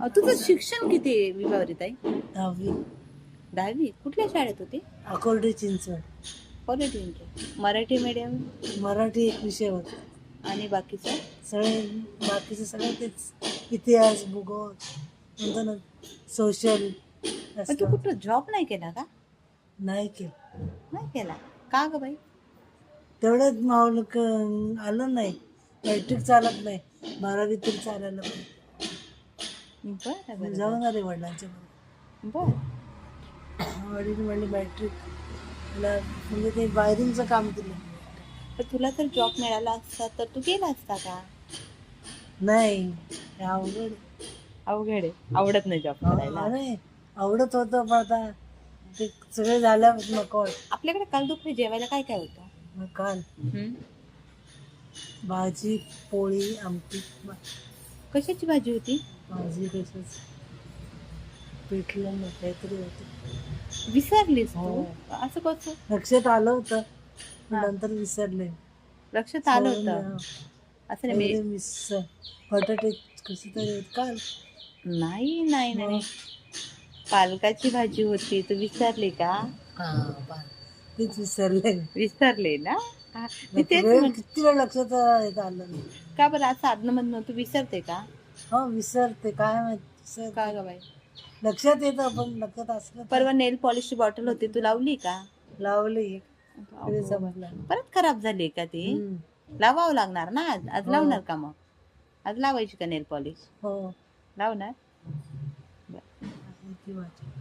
तुझं शिक्षण किती आहे विभावरी ताई? 10वी 10वी. कुठल्या शाळेत होती? अकोर्डे चिंचवड. पॉलिटेक्निक. मराठी मीडियम मराठी एक विषय होता. आणि बाकीचं? सगळे बाकीचे सगळं तेच इतिहास भूगोल म्हणतो ना सोशल पण तू असलं. कुठं जॉब नाही केला का? नाही केलं. नाही केला का ग बाई? तेवढंच मावलं आलं नाही. मॅट्रिक चालत नाही. 12वी तरी चालायला पाहिजे. बरं बरं जाऊन बरं आले वडिलांच्या बरोबर. बरं. वडील म्हणले मॅट्रिक म्हणजे ते वायरिंगचं काम केलं. पण तुला जर जॉब मिळाला असता तर तू केला असता का? नाही हे अवघड. अवघड आहे. आवडत नाही जॉब करायला. अरे आवडत होतं पण आता ते सगळे झाल्यावर नको वाटतं. आपल्याकडे काल दुपारी जेवायला काय काय होतं? मग काल हं? भाजी पोळी आमटी कशाची भाजी होती? भाजी कशाच पिठलं काहीतरी होतं. विसरलीस तू? हो. असं कसं? लक्षात आलं होतं पण हा. नंतर विसरले. लक्षात आलं सोडून होतं. द्या. असं नाही काहीतरी बटाटे कशी तरी आहेत काल. नाही नाही नाही मग? नाही. पालकाची भाजी होती. तू विसरली का? तेच विसरले. विसरले ना? हा, मी तेच म्हण किती वेळ लक्षात येत आलं नाही. का बरं असं आदनमधनं तू विसरते का? हो विसरते काय माहित का विसरते. ग बाई? लक्षात येतं पण लक्षात असलं तर परवा नेल पॉलिशची बॉटल होती, तू लावली का? लावली एक तरी अगो बाई. संपला. परत खराब झाली का ती? लावावं लागणार ना आज. आज हो. लावणार का मग? आज लावायची का नेल पॉलिश? हो लावणार? किती वाजले?